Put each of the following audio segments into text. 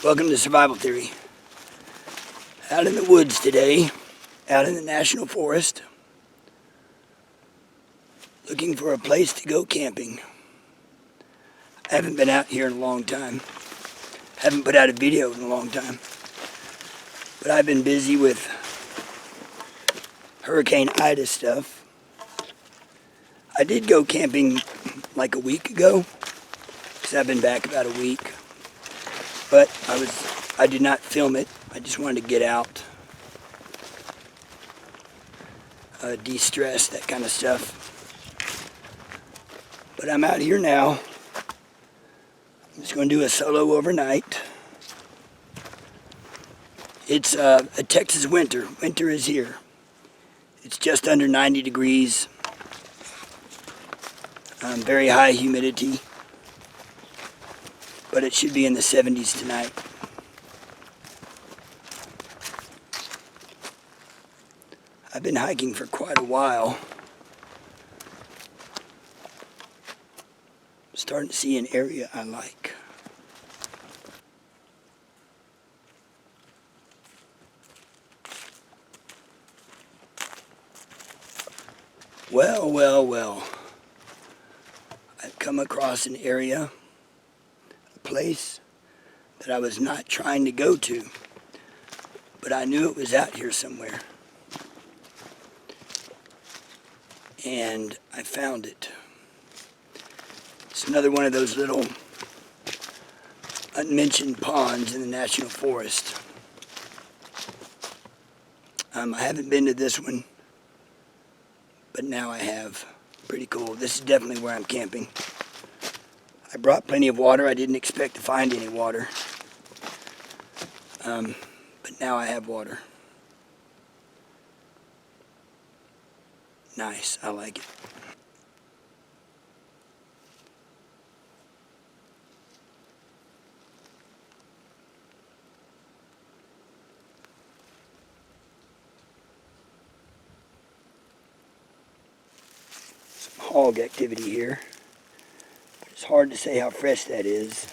Welcome to Survival Theory. Out in the woods today, out in the National Forest, looking for a place to go camping. I haven't been out here in a long time. Haven't put out a video in a long time. But I've been busy with Hurricane Ida stuff. I did go camping like a week ago, because I've been back about a week. But I did not film it. I just wanted to get out, de-stress, that kind of stuff. But I'm out here now. I'm just going to do a solo overnight. It's a Texas winter. Winter is here. It's just under 90 degrees. Very high humidity. But it should be in the 70s tonight. I've been hiking for quite a while. I'm starting to see an area I like. Well. I've come across an area, a place that I was not trying to go to, but I knew it was out here somewhere. And I found it. It's another one of those little unmentioned ponds in the National Forest. I haven't been to this one, but now I have. Pretty cool. This is definitely where I'm camping. I brought plenty of water. I didn't expect to find any water. But now I have water. Nice. I like it. Hog activity here. But it's hard to say how fresh that is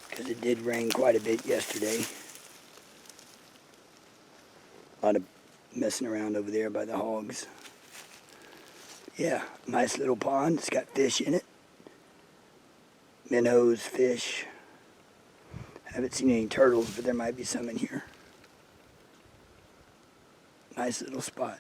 because it did rain quite a bit yesterday. A lot of messing around over there by the hogs. Yeah, nice little pond. It's got fish in it. Minnows, fish. Haven't seen any turtles, but there might be some in here. Nice little spot.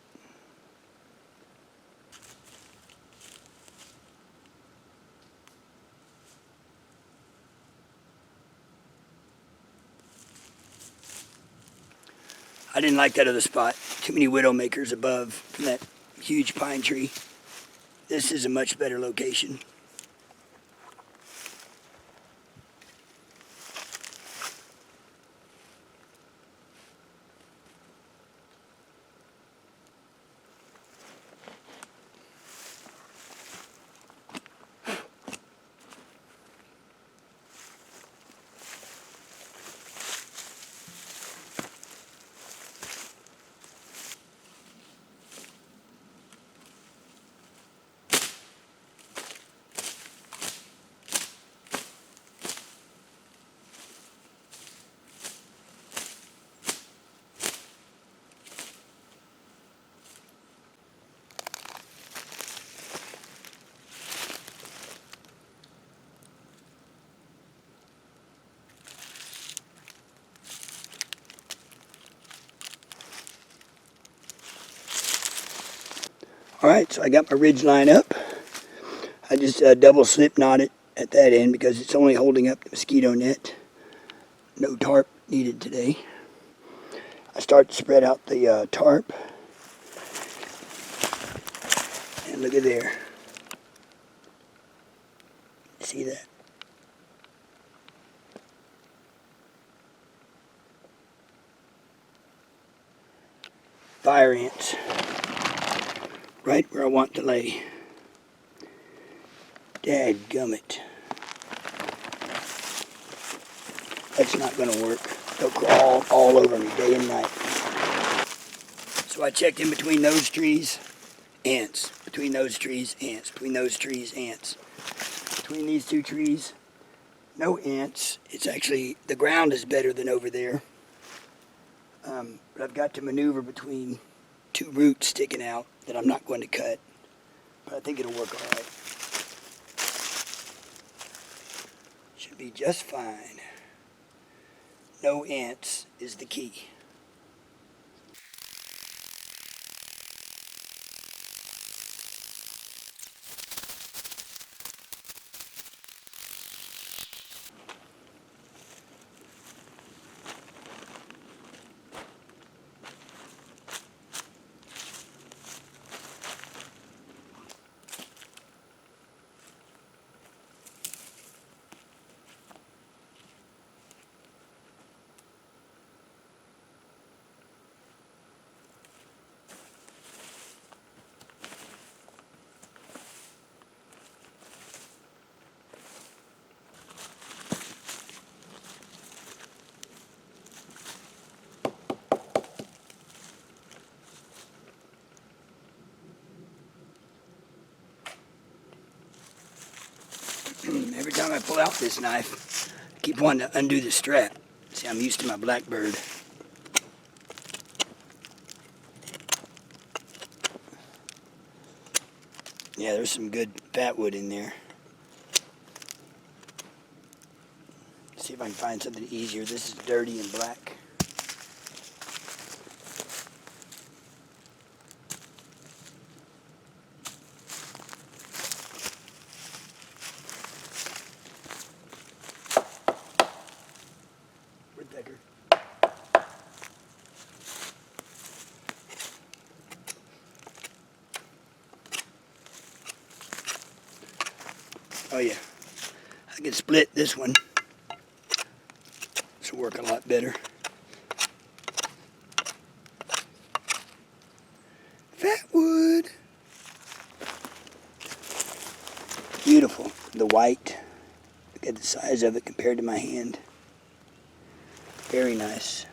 I didn't like that other spot. Too many widowmakers above from that huge pine tree. This is a much better location. Alright, so I got my ridge line up. I just double slip knot it at that end because it's only holding up the mosquito net. No tarp needed today. I start to spread out the tarp. And look at there. See that? Fire ants. Right where I want to lay. Dadgummit. That's not going to work. They'll crawl all over me day and night. So I checked in between those trees, ants. Between those trees, ants. Between those trees, ants. Between these two trees, No ants. It's actually, the ground is better than over there. But I've got to maneuver between two roots sticking out that I'm not going to cut. But I think it'll work all right. Should be just fine. No ants is the key. Every time I pull out this knife, I keep wanting to undo the strap. See, I'm used to my Blackbird. Yeah, there's some good fat wood in there. See if I can find something easier. This is dirty and black. Woodpecker. Oh yeah, I can split this one. This will work a lot better. Fat wood. Beautiful. The white. Look at the size of it compared to my hand. Very nice.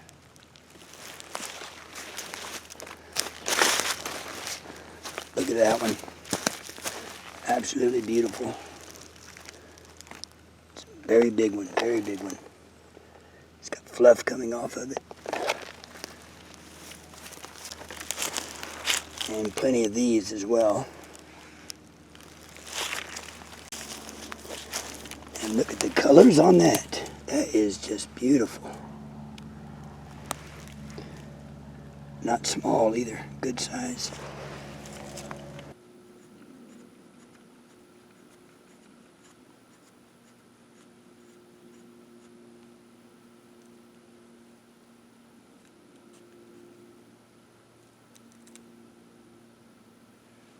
Look at that one. Absolutely beautiful. It's a very big one, very big one. It's got fluff coming off of it. And plenty of these as well. And look at the colors on that. That is just beautiful. Not small either, good size.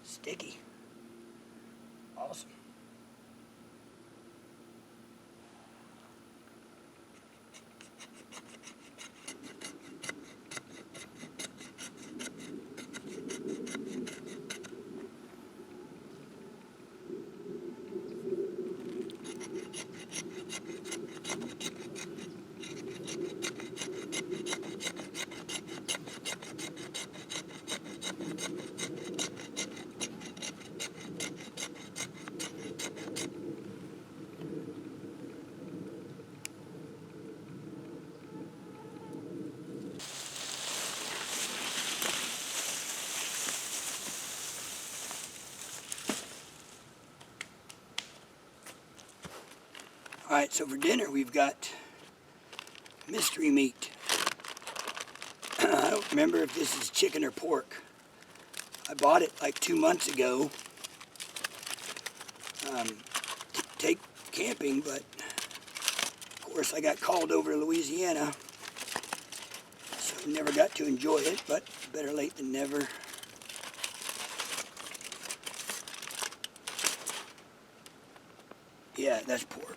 Sticky. Awesome. Alright, so for dinner we've got mystery meat. I don't remember if this is chicken or pork. I bought it like 2 months ago to take camping, but of course I got called over to Louisiana, so never got to enjoy it, but better late than never. Yeah, that's pork.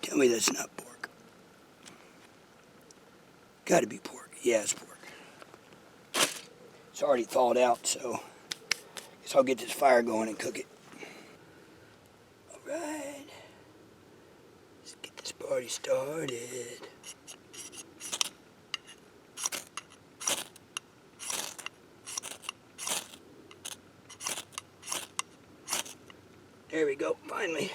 Tell me that's not pork. Gotta be pork. Yeah, it's pork. It's already thawed out, so I guess I'll get this fire going and cook it. Alright. Let's get this party started. There we go, finally.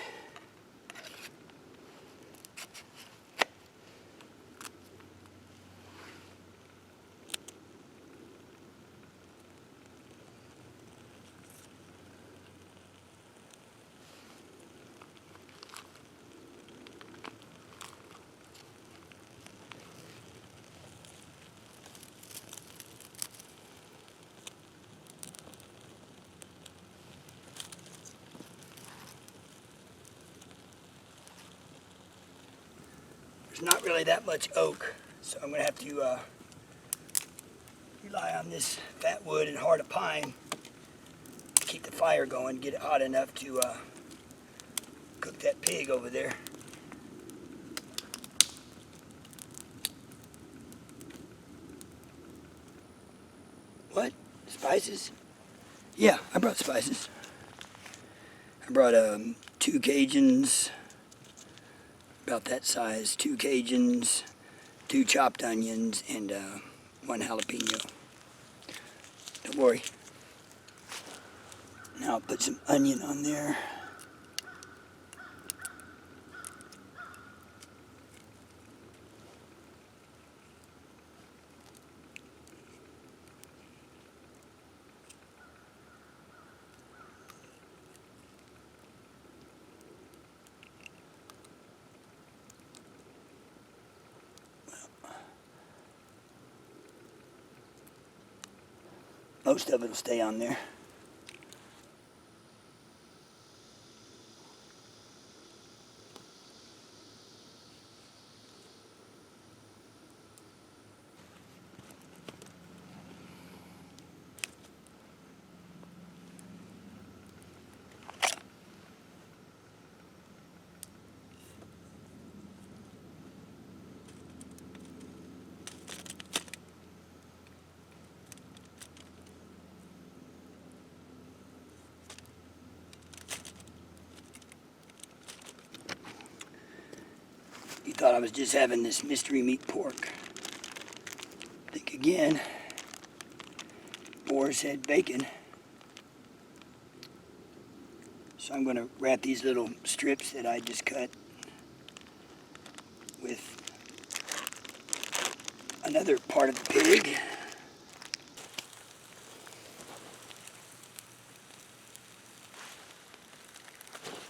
There's not really that much oak, so I'm going to have to rely on this fat wood and heart of pine to keep the fire going, get it hot enough to cook that pig over there. What? Spices? Yeah, I brought spices. I brought 2 Cajuns, about that size, 2 Cajuns, 2 chopped onions, and 1 jalapeno. Don't worry. Now I'll put some onion on there. Most of it will stay on there. You thought I was just having this mystery meat pork. Think again. Boar's head bacon. So I'm going to wrap these little strips that I just cut with another part of the pig.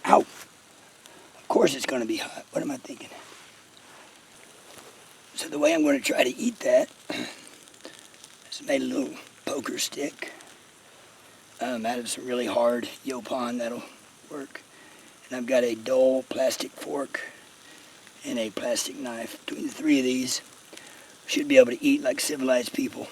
Ow! Of course it's going to be hot. What am I thinking? So the way I'm going to try to eat that is made a little poker stick out of some really hard yopon. That'll work. And I've got a dull plastic fork and a plastic knife. Between the 3 of these, we should be able to eat like civilized people.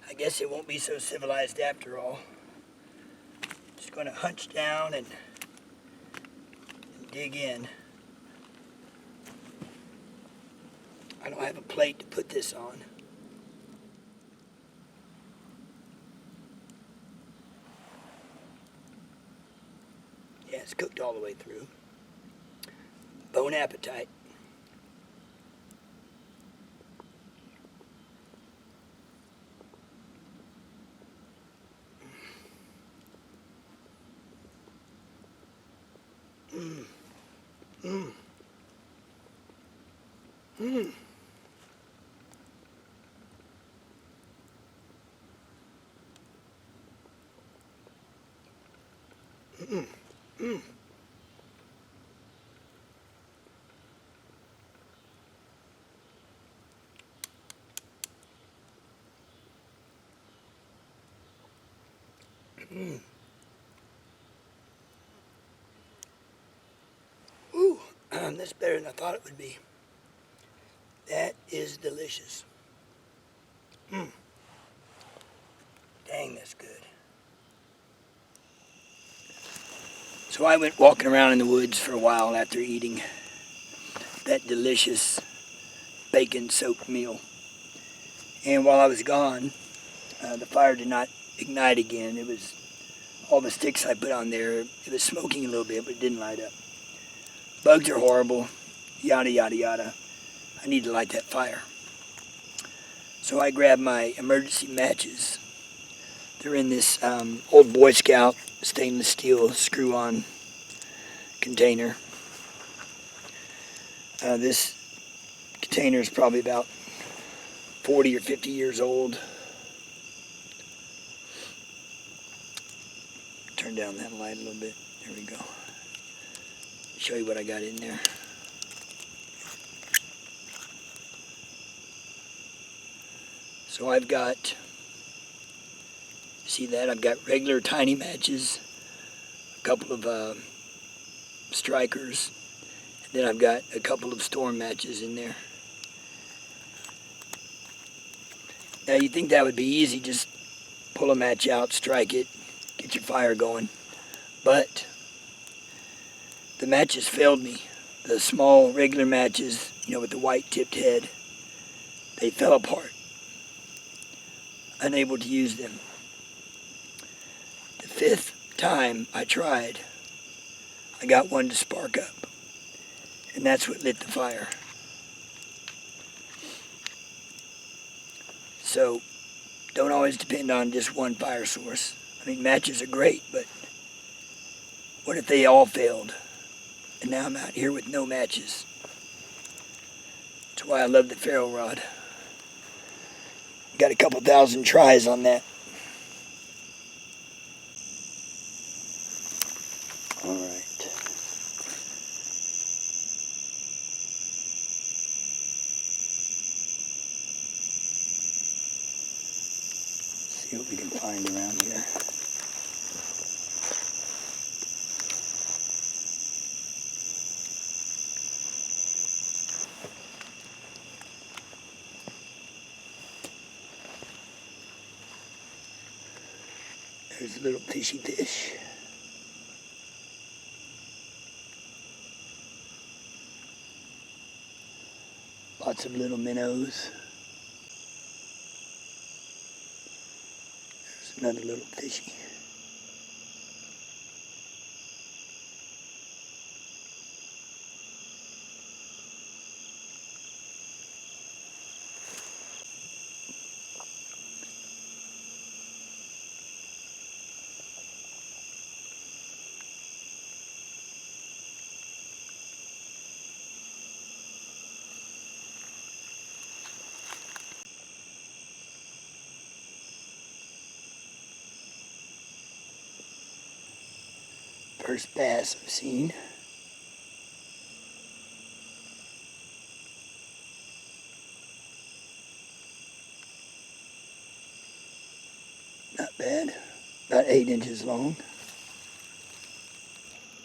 I guess it won't be so civilized after all. Just going to hunch down and dig in. I don't have a plate to put this on. Yeah, it's cooked all the way through. Bone appetite. Mmm. Mmm. Mmm. Mmm. Mmm. Mmm. Ooh, that's better than I thought it would be. That is delicious. Mmm. Dang, that's good. So I went walking around in the woods for a while after eating that delicious bacon-soaked meal. And while I was gone, the fire did not ignite again. It was all the sticks I put on there. It was smoking a little bit, but it didn't light up. Bugs are horrible, yada, yada, yada. I need to light that fire. So I grabbed my emergency matches. They're in this old Boy Scout stainless steel screw-on container. This container is probably about 40 or 50 years old. Turn down that light a little bit. There we go. show you what I got in there. So I've got, see that? I've got regular tiny matches, a couple of strikers, and then I've got a couple of storm matches in there. Now you'd think that would be easy, just pull a match out, strike it, get your fire going. But the matches failed me. The small regular matches, with the white tipped head, they fell apart. Unable to use them. The 5th time I tried, I got one to spark up. And that's what lit the fire. So, don't always depend on just one fire source. I mean, matches are great, but what if they all failed? And now I'm out here with no matches. That's why I love the ferro rod. Got a couple thousand tries on that. All right. See what we can find around here. There's a little fishy fish. Lots of little minnows. There's another little fishy. First bass I've seen. Not bad. About 8 inches long.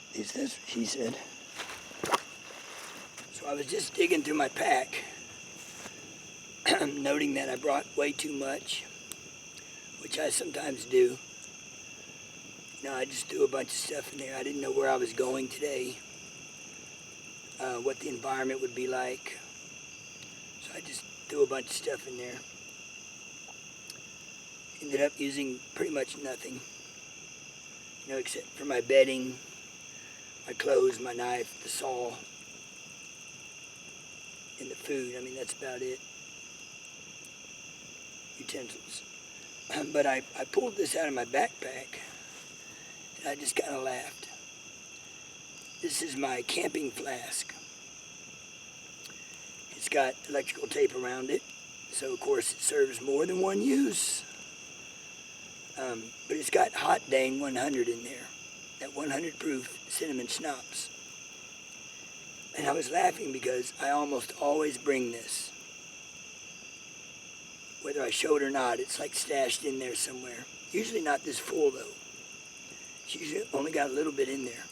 At least that's what she said. So I was just digging through my pack, noting that I brought way too much, which I sometimes do. I just threw a bunch of stuff in there. I didn't know where I was going today, what the environment would be like. So I just threw a bunch of stuff in there. Ended up using pretty much nothing, except for my bedding, my clothes, my knife, the saw, and the food. I mean, that's about it. Utensils. But I pulled this out of my backpack, and I just kind of laughed. This is my camping flask. It's got electrical tape around it, so of course it serves more than one use. But it's got Hot Dang 100 in there, that 100 proof cinnamon schnapps. And I was laughing because I almost always bring this. Whether I show it or not, it's like stashed in there somewhere. Usually not this full though. It's usually only got a little bit in there.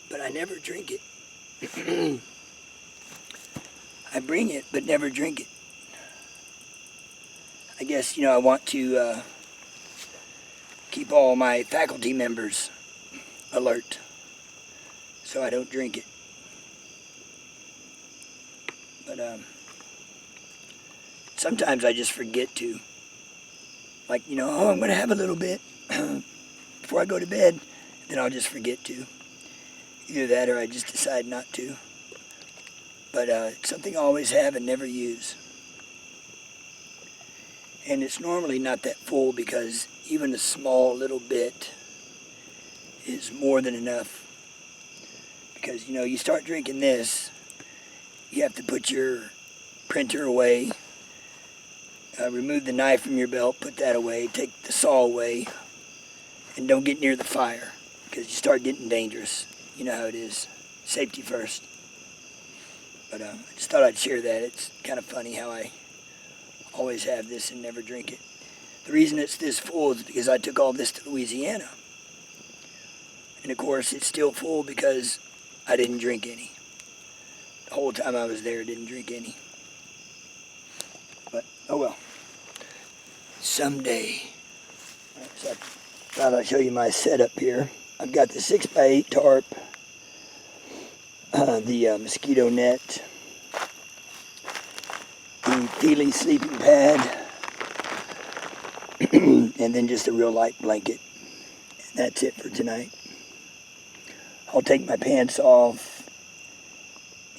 But I never drink it. I bring it, but never drink it. I guess, I want to keep all my faculty members alert, so I don't drink it. But sometimes I just forget to. Like, oh, I'm going to have a little bit before I go to bed, then I'll just forget to. Either that or I just decide not to. But it's something I always have and never use. And it's normally not that full because even a small little bit is more than enough. Because, you start drinking this, you have to put your printer away, remove the knife from your belt, put that away, take the saw away, and don't get near the fire. because you start getting dangerous. You know how it is. Safety first. But I just thought I'd share that. It's kind of funny how I always have this and never drink it. The reason it's this full is because I took all this to Louisiana. And of course, it's still full because I didn't drink any. The whole time I was there, I didn't drink any. But, oh well. Someday. Right, so I thought I'd show you my setup here. I've got the 6x8 tarp, the mosquito net, the Feely sleeping pad, and then just a real light blanket. And that's it for tonight. I'll take my pants off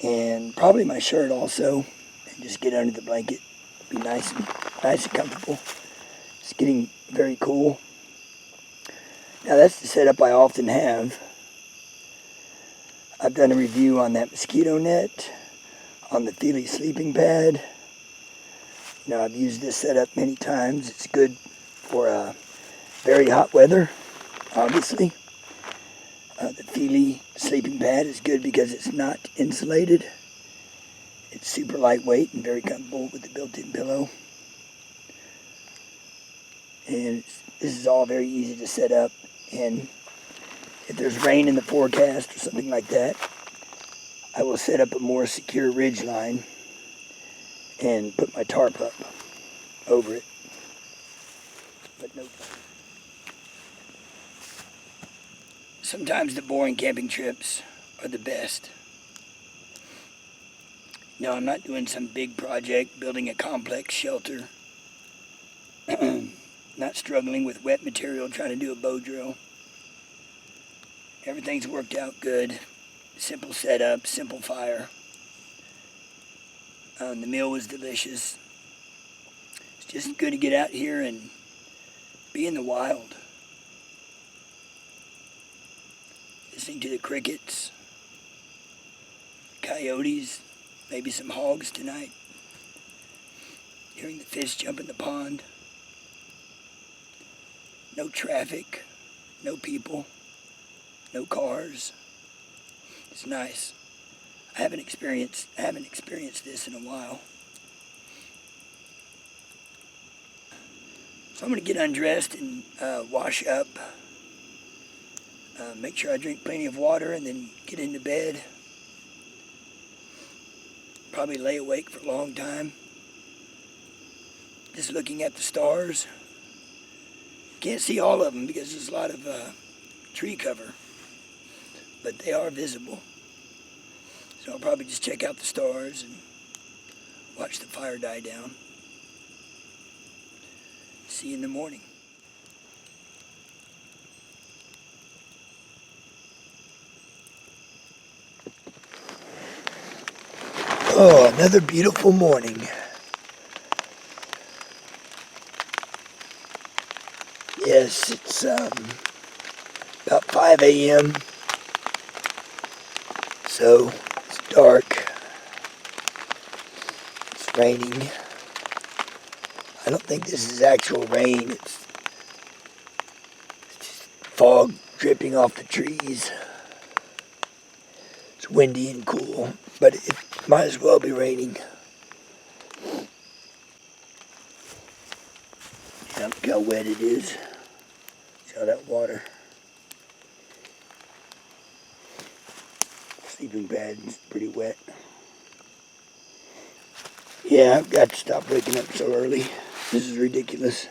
and probably my shirt also and just get under the blanket. Be nice and comfortable. It's getting very cool. Now that's the setup I often have. I've done a review on that mosquito net, on the Feely sleeping pad. You know, I've used this setup many times. It's good for very hot weather, obviously. The Feely sleeping pad is good because it's not insulated. It's super lightweight and very comfortable with the built-in pillow. And this is all very easy to set up. And if there's rain in the forecast or something like that, I will set up a more secure ridge line and put my tarp up over it. But no. Sometimes the boring camping trips are the best. No, I'm not doing some big project, building a complex shelter. Not struggling with wet material, trying to do a bow drill. Everything's worked out good. Simple setup, simple fire. The meal was delicious. It's just good to get out here and be in the wild. Listening to the crickets, coyotes, maybe some hogs tonight. Hearing the fish jump in the pond. No traffic, no people, no cars. It's nice. I haven't experienced this in a while. So I'm going to get undressed and wash up. Make sure I drink plenty of water and then get into bed. Probably lay awake for a long time. Just looking at the stars. Can't see all of them because there's a lot of tree cover. But they are visible. So I'll probably just check out the stars and watch the fire die down. See you in the morning. Oh, another beautiful morning. Yes, it's about 5 a.m. So it's dark. It's raining. I don't think this is actual rain. It's just fog dripping off the trees. It's windy and cool, but it might as well be raining. Yeah, look how wet it is. See all that water. Sleeping pad's pretty wet. Yeah, I've got to stop waking up so early. This is ridiculous.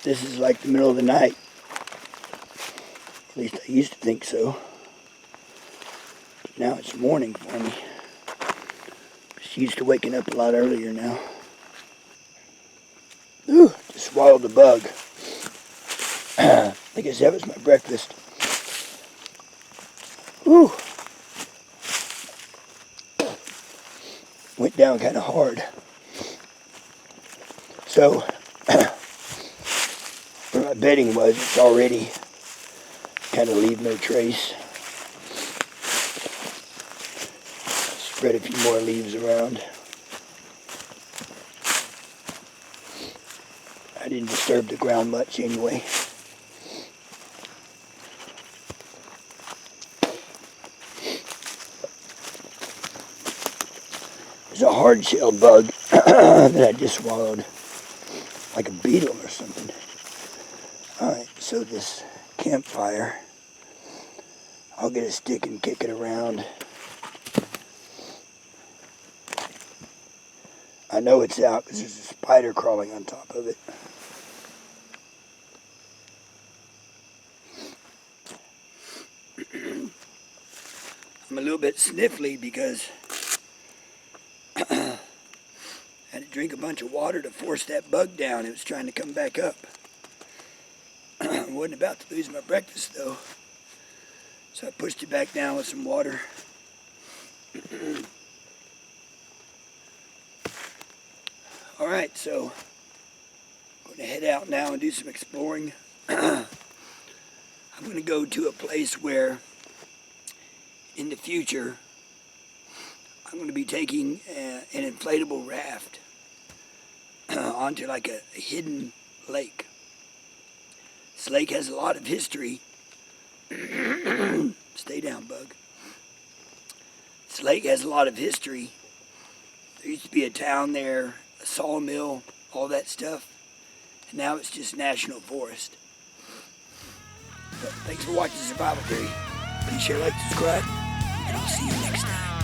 This is like the middle of the night. At least I used to think so. But now it's morning for me. Just used to waking up a lot earlier now. Ooh, just swallowed a bug. I guess that was my breakfast. Ooh. Went down kind of hard. So, where my bedding was, it's already kind of leave no trace. Spread a few more leaves around. I didn't disturb the ground much anyway. hard-shelled bug that I just swallowed, like a beetle or something. Alright, so this campfire, I'll get a stick and kick it around. I know it's out because there's a spider crawling on top of it. I'm a little bit sniffly because I had to drink a bunch of water to force that bug down. It was trying to come back up. I wasn't about to lose my breakfast though, so I pushed it back down with some water. Alright, so I'm going to head out now and do some exploring. I'm going to go to a place where in the future I'm going to be taking an inflatable raft onto like a hidden lake. This lake has a lot of history. Stay down, bug. This lake has a lot of history. There used to be a town there, a sawmill, all that stuff. And now it's just national forest. But thanks for watching Survival Theory. Please share, like, subscribe, and I'll see you next time.